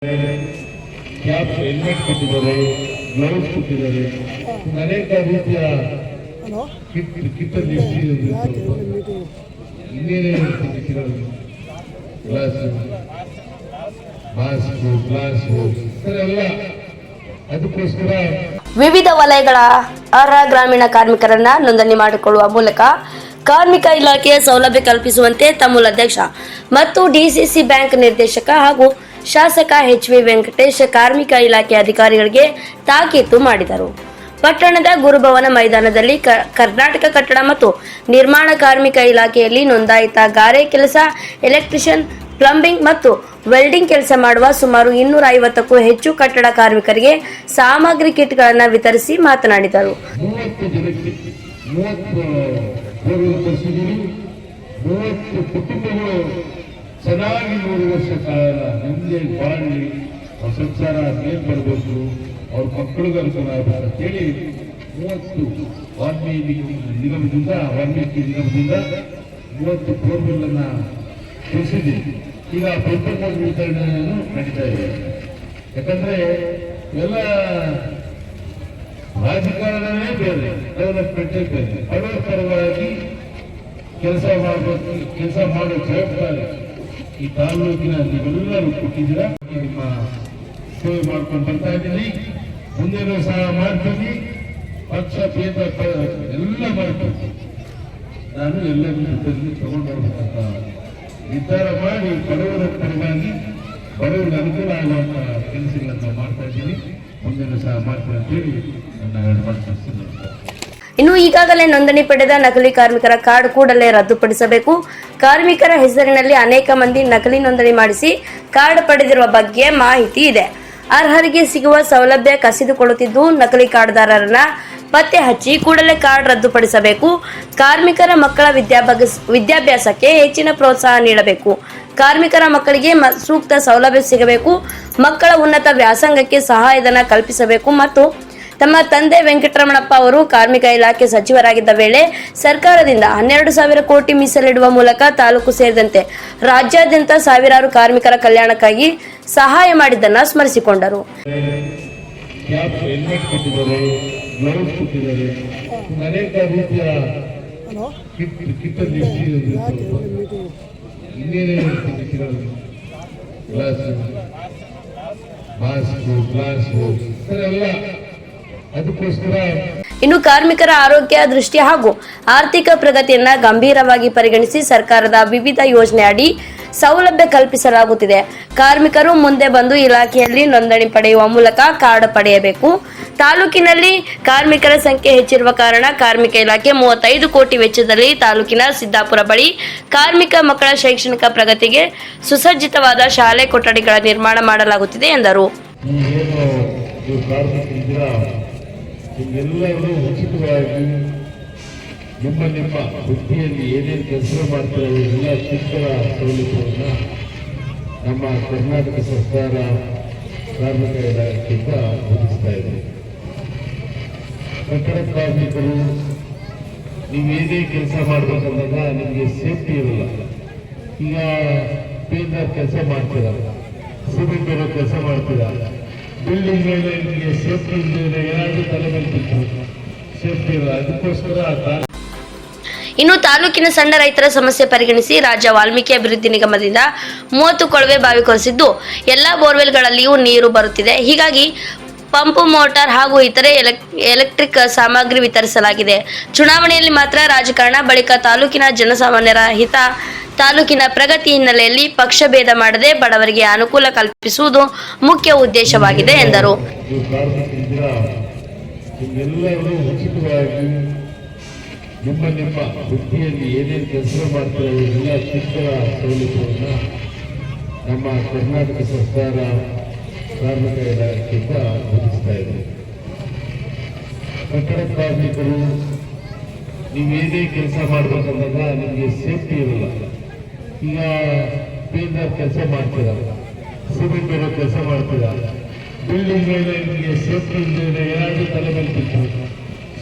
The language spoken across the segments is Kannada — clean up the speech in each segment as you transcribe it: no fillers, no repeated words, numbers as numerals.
ಕ್ಯಾಪ್ ಹೆಲ್ಮೆಟ್ ಕೊಟ್ಟಿದ್ದಾರೆ, ಗ್ಲೌಸ್ ಕೊಟ್ಟಿದ್ದಾರೆ, ಅನೇಕ ರೀತಿಯ ಕಿಟ್ಟಲ್ಲಿ ಇನ್ನೇನೇ ಗ್ಲಾಸ್ ಮಾಸ್ಕ್ ಗ್ಲಾಸ್ ಎಲ್ಲ ಅದಕ್ಕೋಸ್ಕರ ವಿವಿಧ ವಲಯಗಳ ಅರ್ಹ ಗ್ರಾಮೀಣ ಕಾರ್ಮಿಕರನ್ನ ನೋಂದಣಿ ಮಾಡಿಕೊಳ್ಳುವ ಮೂಲಕ ಕಾರ್ಮಿಕ ಇಲಾಖೆಯ ಸೌಲಭ್ಯ ಕಲ್ಪಿಸುವಂತೆ ತಮ್ಮೂಲ ಅಧ್ಯಕ್ಷ ಮತ್ತು ಡಿಸಿಸಿ ಬ್ಯಾಂಕ್ ನಿರ್ದೇಶಕ ಹಾಗೂ ಶಾಸಕ ಎಚ್.ವಿ. ವೆಂಕಟೇಶ್ ಕಾರ್ಮಿಕ ಇಲಾಖೆ ಅಧಿಕಾರಿಗಳಿಗೆ ತಾಕೀತು ಮಾಡಿದರು. ಪಟ್ಟಣದ ಗುರುಭವನ ಮೈದಾನದಲ್ಲಿ ಕರ್ನಾಟಕ ಕಟ್ಟಡ ಮತ್ತು ನಿರ್ಮಾಣ ಕಾರ್ಮಿಕ ಇಲಾಖೆಯಲ್ಲಿ ನೋಂದಾಯಿತ ಗಾರೆ ಕೆಲಸ, ಎಲೆಕ್ಟ್ರಿಷಿಯನ್, ಪ್ಲಂಬಿಂಗ್ ಮತ್ತು ವೆಲ್ಡಿಂಗ್ ಕೆಲಸ ಮಾಡುವ ಸುಮಾರು 250ಕ್ಕೂ ಹೆಚ್ಚು ಕಟ್ಟಡ ಕಾರ್ಮಿಕರಿಗೆ ಸಾಮಗ್ರಿ ಕಿಟ್ಗಳನ್ನು ವಿತರಿಸಿ ಮಾತನಾಡಿದರು. 30 ಕುಟುಂಬಗಳು ಚೆನ್ನಾಗಿ 3 ವರ್ಷ ಕಾಲ ನಿಮ್ಮದೇ ಬಾಳಿ ಸಂಸಾರ ಮೇಲ್ ಬರಬೇಕು, ಅವ್ರ ಮಕ್ಕಳಿಗೆ ಅನುಕೂಲ ಆಗಬೇಕು ಅಂತೇಳಿ 30 ವಾಲ್ಮೀಕಿ ನಿಗಮದಿಂದ 30 ಬೋರ್ವೆಲ್ ಕೊಡಿಸಿದ್ದೀವಿ. ಈಗ ಪ್ರತಿಯೊಂದು ವಿತರಣೆಯನ್ನು ನಡೀತಾ ಇದೆ. ಯಾಕಂದ್ರೆ ಎಲ್ಲ ರಾಜಕಾರಣವೇ ಬೇರೆ, ಡೆವಲಪ್ಮೆಂಟೇ ಬೇರೆ. ಬಡವರ ಪರವಾಗಿ ಕೆಲಸ ಮಾಡಬೇಕು, ಕೆಲಸ ಮಾಡೋ ಜವಾಬ್ದಾರಿ ಈ ತಾಲೂಕಿನ ನೀವೆಲ್ಲರೂ ಕೊಟ್ಟಿದ್ದೀರಾ. ನಿಮ್ಮ ಸೇವೆ ಮಾಡ್ಕೊಂಡು ಬರ್ತಾ ಇದ್ದೀನಿ, ಮುಂದೇನೂ ಸಹ ಮಾಡ್ತೀನಿ. ಪಕ್ಷ ಭೇದ ಎಲ್ಲ ಮಾಡ್ತೀನಿ. ನಾನು ಎಲ್ಲರಿಗೂ ತಗೊಂಡು ಹೋಗ್ಬೇಕಂತ ನಿರ್ಧಾರ ಮಾಡಿ ಬಡವರ ಪರವಾಗಿ ಬಡವರಿಗೆ ಅನುಕೂಲ ಆಗುವಂತ ಕೆಲಸಗಳನ್ನು ಮಾಡ್ತಾ ಇದ್ದೀನಿ. ಮುಂದೇನೂ ಸಹ ಮಾಡ್ತೀನಿ ಅಂತೇಳಿ ನನ್ನ 2 ಮಾತು ಮುಗಿಸ್ತೀನಿ. ಇನ್ನು ಈಗಾಗಲೇ ನೋಂದಣಿ ಪಡೆದ ನಕಲಿ ಕಾರ್ಮಿಕರ ಕಾರ್ಡ್ ಕೂಡಲೇ ರದ್ದುಪಡಿಸಬೇಕು. ಕಾರ್ಮಿಕರ ಹೆಸರಿನಲ್ಲಿ ಅನೇಕ ಮಂದಿ ನಕಲಿ ನೋಂದಣಿ ಮಾಡಿಸಿ ಕಾರ್ಡ್ ಪಡೆದಿರುವ ಬಗ್ಗೆ ಮಾಹಿತಿ ಇದೆ. ಅರ್ಹರಿಗೆ ಸಿಗುವ ಸೌಲಭ್ಯ ಕಸಿದುಕೊಳ್ಳುತ್ತಿದ್ದು ನಕಲಿ ಕಾರ್ಡ್ದಾರರನ್ನ ಪತ್ತೆ ಹಚ್ಚಿ ಕೂಡಲೇ ಕಾರ್ಡ್ ರದ್ದುಪಡಿಸಬೇಕು. ಕಾರ್ಮಿಕರ ಮಕ್ಕಳ ವಿದ್ಯಾಭ್ಯಾಸಕ್ಕೆ ಹೆಚ್ಚಿನ ಪ್ರೋತ್ಸಾಹ ನೀಡಬೇಕು. ಕಾರ್ಮಿಕರ ಮಕ್ಕಳಿಗೆ ಸೂಕ್ತ ಸೌಲಭ್ಯ ಸಿಗಬೇಕು. ಮಕ್ಕಳ ಉನ್ನತ ವ್ಯಾಸಂಗಕ್ಕೆ ಸಹಾಯಧನ ಕಲ್ಪಿಸಬೇಕು ಮತ್ತು ತಮ್ಮ ತಂದೆ ವೆಂಕಟರಮಣಪ್ಪ ಅವರು ಕಾರ್ಮಿಕ ಇಲಾಖೆ ಸಚಿವರಾಗಿದ್ದ ವೇಳೆ ಸರ್ಕಾರದಿಂದ 12,000 ಕೋಟಿ ಮೀಸಲಿಡುವ ಮೂಲಕ ತಾಲೂಕು ಸೇರಿದಂತೆ ರಾಜ್ಯಾದ್ಯಂತ ಸಾವಿರಾರು ಕಾರ್ಮಿಕರ ಕಲ್ಯಾಣಕ್ಕಾಗಿ ಸಹಾಯ ಮಾಡಿದ್ದನ್ನು ಸ್ಮರಿಸಿಕೊಂಡರು. ಇನ್ನು ಕಾರ್ಮಿಕರ ಆರೋಗ್ಯ ದೃಷ್ಟಿ ಹಾಗೂ ಆರ್ಥಿಕ ಪ್ರಗತಿಯನ್ನ ಗಂಭೀರವಾಗಿ ಪರಿಗಣಿಸಿ ಸರ್ಕಾರದ ವಿವಿಧ ಯೋಜನೆ ಅಡಿ ಸೌಲಭ್ಯ ಕಲ್ಪಿಸಲಾಗುತ್ತಿದೆ. ಕಾರ್ಮಿಕರು ಮುಂದೆ ಬಂದು ಇಲಾಖೆಯಲ್ಲಿ ನೋಂದಣಿ ಪಡೆಯುವ ಮೂಲಕ ಕಾರ್ಡ್ ಪಡೆಯಬೇಕು. ತಾಲೂಕಿನಲ್ಲಿ ಕಾರ್ಮಿಕರ ಸಂಖ್ಯೆ ಹೆಚ್ಚಿರುವ ಕಾರಣ ಕಾರ್ಮಿಕ ಇಲಾಖೆ 35 ಕೋಟಿ ವೆಚ್ಚದಲ್ಲಿ ತಾಲೂಕಿನ ಸಿದ್ದಾಪುರ ಬಳಿ ಕಾರ್ಮಿಕ ಮಕ್ಕಳ ಶೈಕ್ಷಣಿಕ ಪ್ರಗತಿಗೆ ಸುಸಜ್ಜಿತವಾದ ಶಾಲೆ ಕೊಠಡಿಗಳ ನಿರ್ಮಾಣ ಮಾಡಲಾಗುತ್ತಿದೆ ಎಂದರು. ನಿಮ್ಮೆಲ್ಲರೂ ಉಚಿತವಾಗಿ ನಿಮ್ಮ ವೃತ್ತಿಯಲ್ಲಿ ಏನೇನು ಕೆಲಸ ಮಾಡ್ತಾರೆ ಎಲ್ಲ ಶಿಕ್ಷಣ ಸೌಲಭ್ಯವನ್ನು ನಮ್ಮ ಕರ್ನಾಟಕ ಸರ್ಕಾರ ಕಾರ್ಮಿಕ ಇಲಾಖೆಯಿಂದ ಒದಗಿಸ್ತಾ ಇದೆ. ಕಟ್ಟಡ ಕಾರ್ಮಿಕರು ನೀವೇನೇ ಕೆಲಸ ಮಾಡಬೇಕಂದಾಗ ನಿಮಗೆ ಸೇಫ್ಟಿ ಇರಲ್ಲ. ಈಗ ಪೇಂಟರ್ ಕೆಲಸ ಮಾಡ್ತೀರ, ಸಿಮೆಂಟ್ ಇರೋ ಕೆಲಸ ಮಾಡ್ತೀರ, ಬಿಲ್ಡಿಂಗ್ ಮೇಲೆ ನಿಮಗೆ ಸೇಫ್ಟಿ ಇಲ್ಲದೆ ಏನಾದರೂ ತಲೆ ಮೇಲೆ ಸೇಫ್ಟಿ ಇಲ್ಲ. ಅದಕ್ಕೋಸ್ಕರ ಇನ್ನು ತಾಲೂಕಿನ ಸಣ್ಣ ರೈತರ ಸಮಸ್ಯೆ ಪರಿಗಣಿಸಿ ರಾಜ್ಯ ವಾಲ್ಮೀಕಿ ಅಭಿವೃದ್ಧಿ ನಿಗಮದಿಂದ 30 ಕೊಳವೆ ಬಾವಿ ಕೊರೆಸಿದ್ದು ಎಲ್ಲಾ ಬೋರ್ವೆಲ್ಗಳಲ್ಲಿಯೂ ನೀರು ಬರುತ್ತಿದೆ. ಹೀಗಾಗಿ ಪಂಪ್, ಮೋಟಾರ್ ಹಾಗೂ ಇತರೆ ಎಲೆಕ್ಟ್ರಿಕ್ ಸಾಮಗ್ರಿ ವಿತರಿಸಲಾಗಿದೆ. ಚುನಾವಣೆಯಲ್ಲಿ ಮಾತ್ರ ರಾಜಕಾರಣ, ಬಳಿಕ ತಾಲೂಕಿನ ಜನಸಾಮಾನ್ಯರ ಹಿತ, ತಾಲೂಕಿನ ಪ್ರಗತಿ ಹಿನ್ನೆಲೆಯಲ್ಲಿ ಪಕ್ಷ ಭೇದ ಮಾಡದೆ ಬಡವರಿಗೆ ಅನುಕೂಲ ಕಲ್ಪಿಸುವುದು ಮುಖ್ಯ ಉದ್ದೇಶವಾಗಿದೆ ಎಂದರು. ನಿಮ್ಮ ವೃತ್ತಿಯಲ್ಲಿ ಏನೇನು ಕೆಲಸ ಮಾಡ್ತಾರೆ ಎಲ್ಲ ಶಿಕ್ಷಣ ಸೌಲಭ್ಯವನ್ನು ನಮ್ಮ ಕರ್ನಾಟಕ ಸರ್ಕಾರ ಕಾರ್ಮಿಕ ಇಲಾಖೆಯಿಂದ ಒದಗಿಸ್ತಾ ಇದೆ. ಕಟ್ಟಡ ಕಾರ್ಮಿಕರು ನೀವೇನೇ ಕೆಲಸ ಮಾಡಬೇಕಂದಾಗ ನಿಮಗೆ ಸೇಫ್ಟಿ ಇರಲ್ಲ. ಈಗ ಪೇಂಟರ್ ಕೆಲಸ ಮಾಡ್ತೀರ, ಸಿಮೆಂಟ್ ಇರೋ ಕೆಲಸ ಮಾಡ್ತೀರ, ಬಿಲ್ಡಿಂಗ್ ಮೇಲೆ ನಿಮಗೆ ಸೇಫ್ಟಿ ಇಲ್ಲದೆ ಏನಾದರೂ ತಲೆ ಮೇಲೆ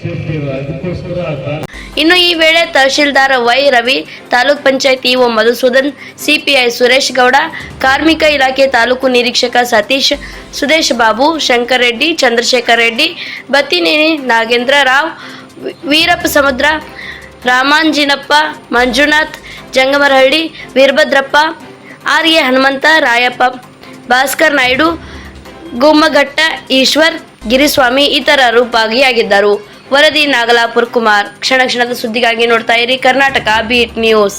ಸೇಫ್ಟಿ ಇಲ್ಲ. ಅದಕ್ಕೋಸ್ಕರ ಇನ್ನು ಈ ವೇಳೆ tahsildar Y Ravi, taluk panchayat EO Madhusudan, CPI Suresh Gowda, ಕಾರ್ಮಿಕ ಇಲಾಖೆ ತಾಲೂಕು ನಿರೀಕ್ಷಕ ಸತೀಶ್, ಸುದೇಶ್ ಬಾಬು, ಶಂಕರ್ ರೆಡ್ಡಿ, ಚಂದ್ರಶೇಖರ್ ರೆಡ್ಡಿ, ಬತ್ತಿನೇನಿ ನಾಗೇಂದ್ರ ರಾವ್, ವೀರಪ್ಪ ಸಮುದ್ರ, ರಾಮಾಂಜಿನಪ್ಪ, ಮಂಜುನಾಥ್, ಜಂಗಮರಹಳ್ಳಿ, ವೀರಭದ್ರಪ್ಪ, ಆರ್ಎ ಹನುಮಂತ, ರಾಯಪ್ಪ, ಭಾಸ್ಕರ್ ನಾಯ್ಡು, ಗುಮ್ಮಘಟ್ಟ ಈಶ್ವರ್, ಗಿರಿಸ್ವಾಮಿ ಇತರರು ಭಾಗಿಯಾಗಿದ್ದರು. ವರದಿ ನಾಗಲಾಪುರ್ ಕುಮಾರ್. ಕ್ಷಣ ಕ್ಷಣದ ಸುದ್ದಿಗಾಗಿ ನೋಡ್ತಾ ಇರಿ ಕರ್ನಾಟಕ ಬೀಟ್ ನ್ಯೂಸ್.